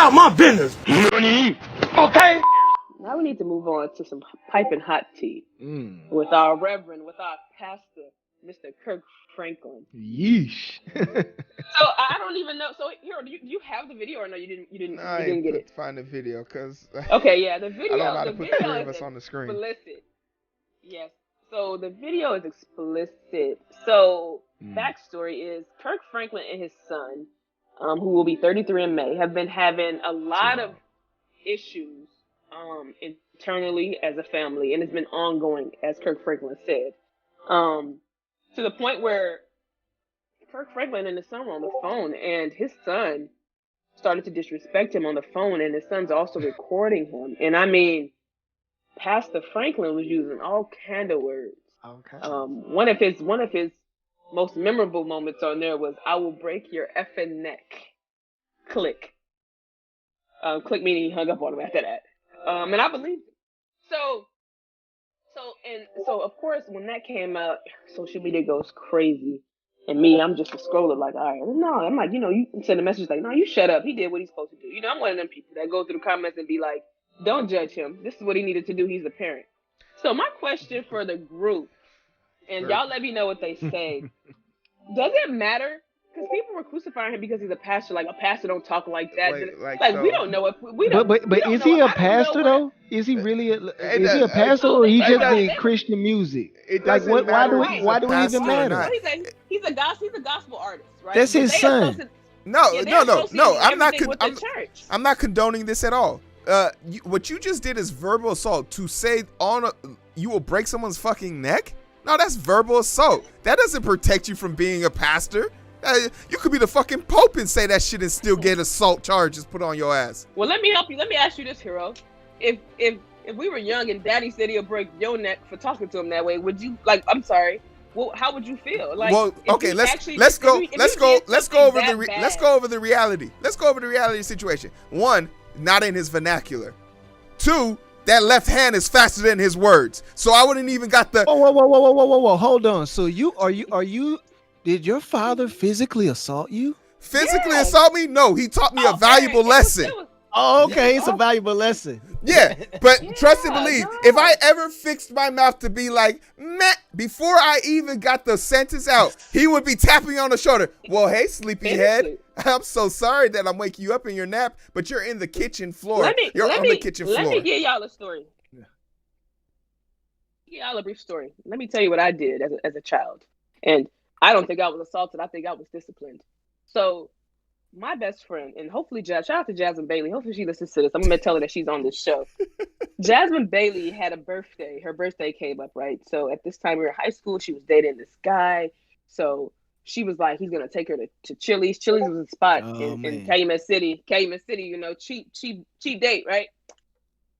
out my business. Okay? Now we need to move on to some piping hot tea with our reverend, with our pastor, Mr. Kirk Franklin. Yeesh. So I don't even know. So Heero, do you have the video or no? No, You I didn't get ain't it. find the video because Okay, yeah, the I don't know how video, to the put the video three is of us on the screen. explicit. Yes. So the video is explicit. So backstory is Kirk Franklin and his son, who will be 33 in May, have been having a lot of issues internally as a family, and it's been ongoing, as Kirk Franklin said, to the point where Kirk Franklin and his son were on the phone, and his son started to disrespect him on the phone, and his son's also recording him. And I mean, Pastor Franklin was using all kind of words. Okay. One of his most memorable moments on there was, "I will break your effing neck." Click. Click meaning he hung up on him after that. And I believed him. So of course when that came out, social media goes crazy. And me, I'm just a scroller like, all right, well, no, I'm like, you send a message like, no, you shut up. He did what he's supposed to do. I'm one of them people that go through the comments and be like, don't judge him. This is what he needed to do. He's a parent. So my question for the group, and y'all let me know what they say. Does it matter? Because people were crucifying him because he's a pastor. Like, a pastor don't talk like that. So. We don't know if we don't. But is he a pastor though? Is he really? Is he a pastor or he just did Christian music? Like what? Why do it even matter? Well, he's a gospel artist, right? That's his son. No. I'm not condoning this at all. What you just did is verbal assault. To say you will break someone's fucking neck? No, that's verbal assault. That doesn't protect you from being a pastor. You could be the fucking Pope and say that shit and still get assault charges put on your ass. Well, let me help you. Let me ask you this, Heero. If we were young and Daddy said he'll break your neck for talking to him that way, would you I'm sorry. Well, how would you feel? Like, well, okay, let's go over the reality. Let's go over the reality situation. One, not in his vernacular. Two, that left hand is faster than his words. So I wouldn't even got the. Whoa! Hold on. So are you? Did your father physically assault you? Physically assault me? No, he taught me a valuable lesson. Okay, it's a valuable lesson. Yeah, but trust and believe. If I ever fixed my mouth to be like, meh, before I even got the sentence out, he would be tapping on the shoulder. Well, hey, sleepyhead, I'm so sorry that I'm waking you up in your nap, but you're in the kitchen floor. You're on the kitchen floor. Let me give y'all a story. Y'all a brief story. Let me tell you what I did as a child. And I don't think I was assaulted. I think I was disciplined. So my best friend, and hopefully, shout out to Jasmine Bailey. Hopefully she listens to this. I'm going to tell her that she's on this show. Jasmine Bailey had a birthday. Her birthday came up, right? So at this time, we were in high school. She was dating this guy. So she was like, he's going to take her to Chili's. Chili's was a spot in Calumet City. Calumet City, cheap date, right?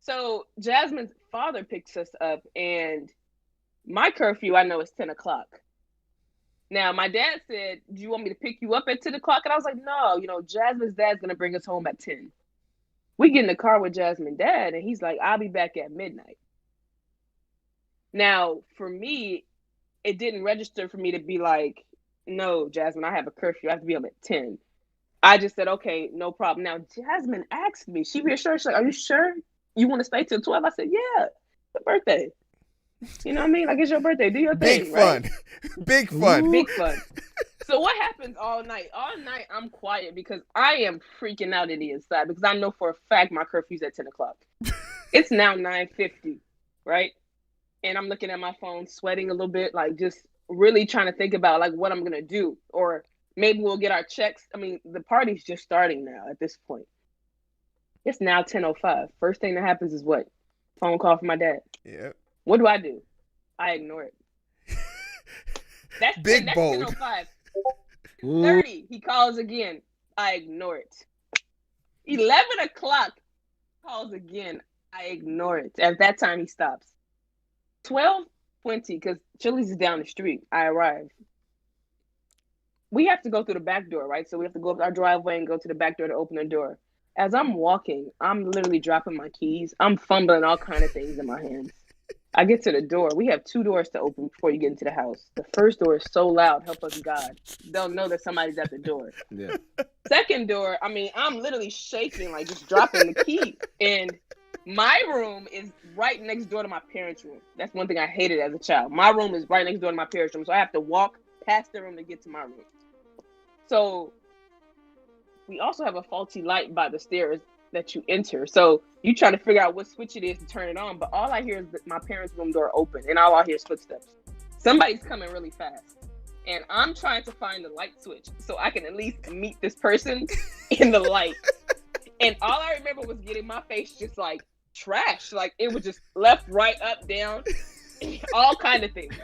So Jasmine's father picks us up, and my curfew, I know, is 10 o'clock. Now, my dad said, do you want me to pick you up at 10 o'clock? And I was like, no, Jasmine's dad's going to bring us home at 10. We get in the car with Jasmine's dad, and he's like, I'll be back at midnight. Now, for me, it didn't register for me to be like, no, Jasmine, I have a curfew. I have to be up at 10. I just said, okay, no problem. Now, Jasmine asked me, she reassured, she's like, are you sure you want to stay till 12? I said, yeah, it's a birthday. You know what I mean? Like, it's your birthday. Do your thing. Big fun. Right? Big fun. Big fun. So what happens all night? All night, I'm quiet because I am freaking out in the inside because I know for a fact my curfew's at 10 o'clock. It's now 9:50, right? And I'm looking at my phone, sweating a little bit, like just really trying to think about like what I'm going to do. Or maybe we'll get our checks. I mean, the party's just starting now at this point. It's now 10:05. First thing that happens is what? Phone call from my dad. Yeah. What do? I ignore it. That's big that's bold. 10:05. 30. He calls again. I ignore it. 11 o'clock. Calls again. I ignore it. At that time, he stops. 12:20, because Chili's is down the street. I arrive. We have to go through the back door, right? So we have to go up our driveway and go to the back door to open the door. As I'm walking, I'm literally dropping my keys. I'm fumbling all kind of things in my hands. I get to the door. We have 2 doors to open before you get into the house. The first door is so loud, help us God. They'll know that somebody's at the door. Yeah. Second door, I mean, I'm literally shaking, like just dropping the key. And my room is right next door to my parents' room. That's one thing I hated as a child. My room is right next door to my parents' room. So I have to walk past the room to get to my room. So we also have a faulty light by the stairs that you enter. So you try to figure out what switch it is to turn it on. But all I hear is my parents' room door open. And all I hear is footsteps. Somebody's coming really fast. And I'm trying to find the light switch so I can at least meet this person in the light. And all I remember was getting my face just like trash. Like it was just left, right, up, down, all kind of things.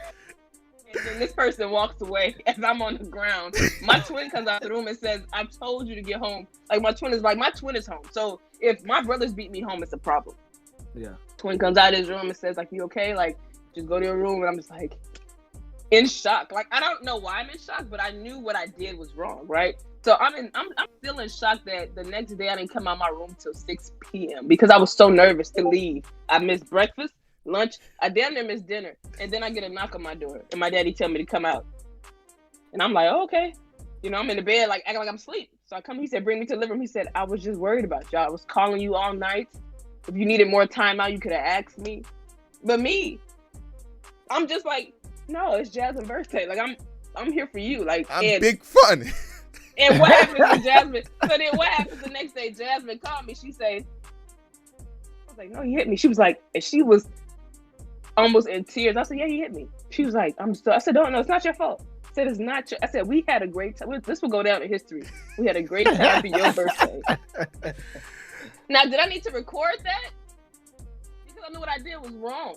And then this person walks away as I'm on the ground. My twin comes out of the room and says, "I've told you to get home." Like my twin is home. So if my brothers beat me home, it's a problem. Yeah. Twin comes out of his room and says, like, "You okay? Like, just go to your room." And I'm just like in shock. Like I don't know why I'm in shock, but I knew what I did was wrong, right? So I'm still in shock that the next day I didn't come out of my room till 6 p.m. because I was so nervous to leave. I missed breakfast, lunch, I damn near missed dinner. And then I get a knock on my door and my daddy tell me to come out. And I'm like, oh, okay. You know, I'm in the bed, like acting like I'm asleep. So I come, he said, bring me to the living room. He said, I was just worried about y'all. I was calling you all night. If you needed more time out, you could have asked me. But me, I'm just like, no, it's Jasmine's birthday. Like I'm here for you. Like I'm big fun. And what happens when Jasmine? So then what happens the next day? Jasmine called me. She said, I was like, no, he hit me. She was like, and she was almost in tears. I said, yeah, he hit me. She was like, I said, no, it's not your fault. I said, it's not your, I said, we had a great time. This will go down in history. We had a great time for your birthday. Now, did I need to record that? Because I knew what I did was wrong.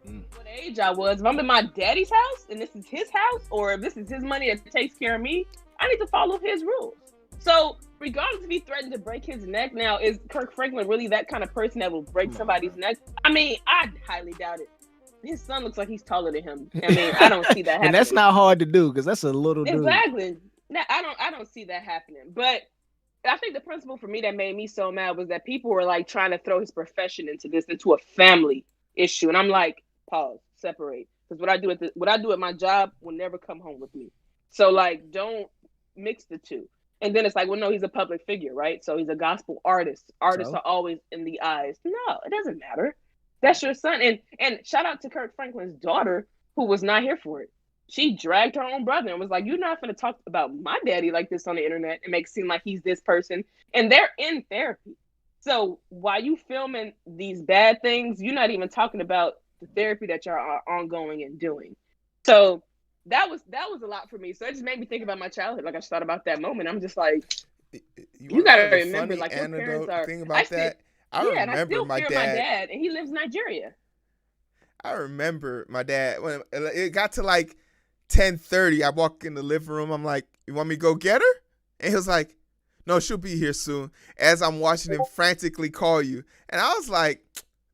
What age I was. If I'm in my daddy's house and this is his house, or if this is his money that takes care of me, I need to follow his rules. So regardless if he threatened to break his neck, now is Kirk Franklin really that kind of person that will break somebody's neck? I mean, I highly doubt it. His son looks like he's taller than him. I mean, I don't see that happening. And that's not hard to do because that's a little dude. Exactly. Now, I don't see that happening. But I think the principle for me that made me so mad was that people were like trying to throw his profession into a family issue, and I'm like, pause, separate, because what I do at my job will never come home with me. So like, don't mix the two. And then it's like, well, no, he's a public figure, right? So he's a gospel artist. Artists are always in the eyes. No, it doesn't matter. That's your son. And shout out to Kirk Franklin's daughter, who was not here for it. She dragged her own brother and was like, you're not going to talk about my daddy like this on the internet and make it seem like he's this person. And they're in therapy. So while you filming these bad things, you're not even talking about the therapy that y'all are ongoing and doing. So that was a lot for me. So it just made me think about my childhood. Like I just thought about that moment. I'm just like, you got to remember, like your parents are. Thing about that. I remember my dad, and he lives in Nigeria. I remember my dad when it got to like 10:30. I walk in the living room. I'm like, "You want me to go get her?" And he was like, "No, she'll be here soon." As I'm watching him frantically call you, and I was like,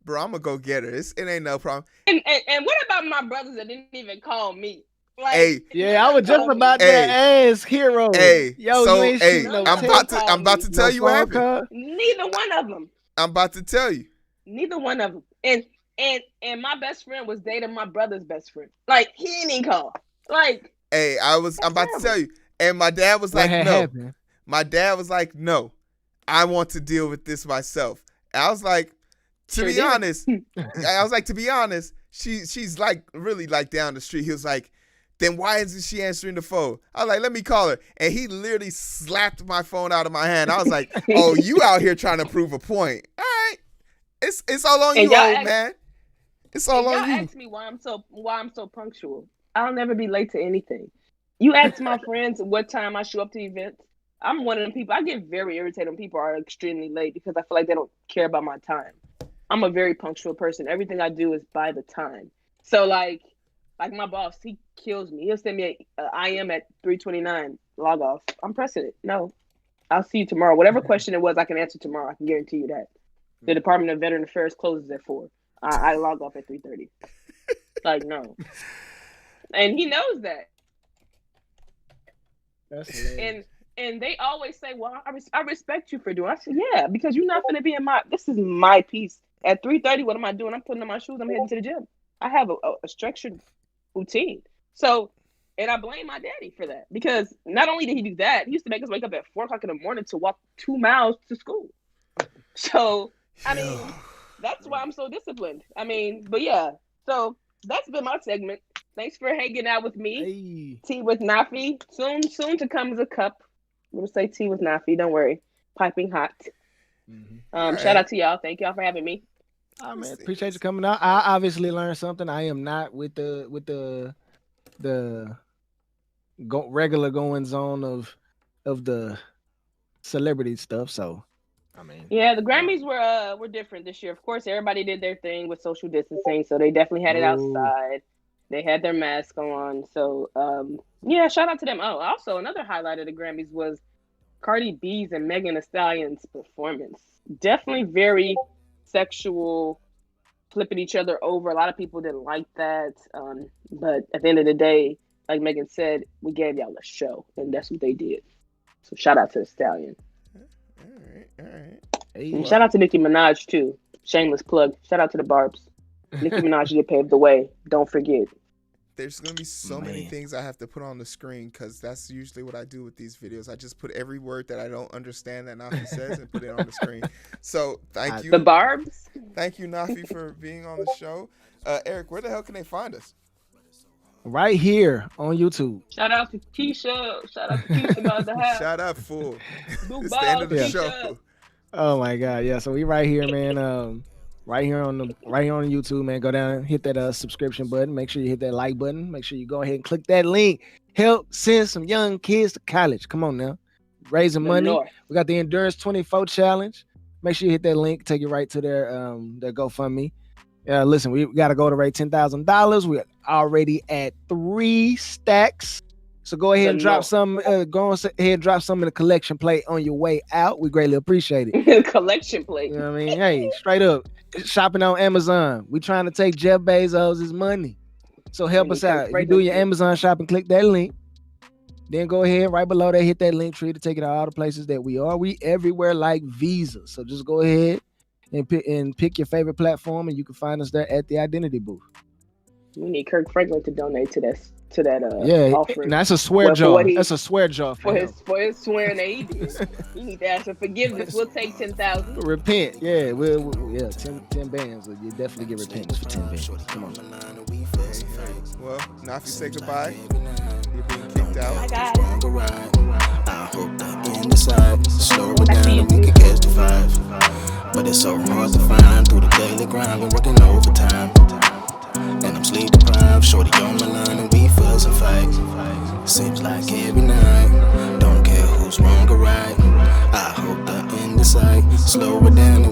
"Bro, I'm gonna go get her. It ain't no problem." And what about my brothers that didn't even call me? Like, hey, yeah, I was just about to ask Heero. Hey, yo, so you ain't no I'm about to tell you what happened. Neither one of them. I'm about to tell you. Neither one of them. And my best friend was dating my brother's best friend. Like he didn't even call. Like, hey, I'm about to tell you. And my dad was like, no. Happened? My dad was like, no, I want to deal with this myself. And I was like, to be honest, she's like really like down the street. He was like, then why isn't she answering the phone? I was like, let me call her. And he literally slapped my phone out of my hand. I was like, oh, you out here trying to prove a point. All right. It's all on you, old man. It's all on you. Y'all ask me why I'm so punctual. I'll never be late to anything. You ask my friends what time I show up to events. I'm one of them people. I get very irritated when people are extremely late because I feel like they don't care about my time. I'm a very punctual person. Everything I do is by the time. So like my boss, he kills me. He'll send me I am at 3:29, log off. I'm pressing it. No, I'll see you tomorrow. Whatever question it was, I can answer tomorrow. I can guarantee you that. The Department of Veteran Affairs closes at 4. I log off at 3:30. Like, no. And he knows that. That's hilarious. And they always say, well, I respect you for doing it. I said, yeah, because you're not going to be in this is my piece. At 3:30, what am I doing? I'm putting on my shoes. I'm heading to the gym. I have a structured routine. So, and I blame my daddy for that. Because not only did he do that, he used to make us wake up at 4 o'clock in the morning to walk 2 miles to school. So, I mean, that's why I'm so disciplined. I mean, but yeah. So, that's been my segment. Thanks for hanging out with me. Hey. Tea with Nafi. Soon to come is a cup. We'll say tea with Nafi. Don't worry. Piping hot. Mm-hmm. Shout out to y'all. Thank y'all for having me. Oh, man, appreciate you coming out. I obviously learned something. I am not with the regular goings on of the celebrity stuff. So, I mean, yeah, the Grammys were different this year. Of course, everybody did their thing with social distancing, so they definitely had it outside. They had their mask on. So, yeah, shout out to them. Oh, also another highlight of the Grammys was Cardi B's and Megan Thee Stallion's performance. Definitely very sexual, flipping each other over. A lot of people didn't like that. But at the end of the day, like Megan said, we gave y'all a show, and that's what they did. So shout out to the Stallion. All right. Hey, And shout out to Nicki Minaj too. Shameless plug. Shout out to the Barbs. Nicki Minaj did pave the way. Don't forget. There's going to be so many things I have to put on the screen because that's usually what I do with these videos. I just put every word that I don't understand that Nafi says and put it on the screen. So thank you. The Barbs. Thank you, Nafi, for being on the show. Eric, where the hell can they find us? right here on YouTube. Shout out to Keisha. Shout out to Keisha about the house. Shout out, fool. Boo It's the end of the Keisha. show. Oh my God, yeah. So we right here, man. Right here on YouTube, man. Go down, hit that subscription button. Make sure you hit that like button. Make sure you go ahead and click that link. Help send some young kids to college. Come on now, raising money. North. We got the Endurance 24 challenge. Make sure you hit that link. Take you right to their GoFundMe. Listen, we got to go to rate $10,000. We're already at 3 stacks. So go ahead and drop some. Go ahead and drop some in the collection plate on your way out. We greatly appreciate it. Collection plate. You know what I mean? Hey, straight up, shopping on Amazon. We trying to take Jeff Bezos' money. So help us out. You do your Amazon shopping, click that link. Then go ahead right below there, hit that link tree to take it to all the places that we are. We everywhere like Visa. So just go ahead and pick your favorite platform, and you can find us there at the Identity booth. We need Kirk Franklin to donate to that offering. That's a swear jar. That's a swear jar for his swearing that he did. You need to ask for forgiveness. We'll take 10,000. Repent, yeah. We'll 10 bands. You definitely get repentance for 10 bands. Come on. Well, Nafi, say goodbye. You're being kicked out. Bye, guys. I hope that in the side, slow it down and we can catch the vibe. But it's so hard to find through the daily grind. Been working overtime, and I'm sleep deprived. Shorty on my line and we fuss and fight. Seems like every night, don't care who's wrong or right. I hope that in the sight, slow it down.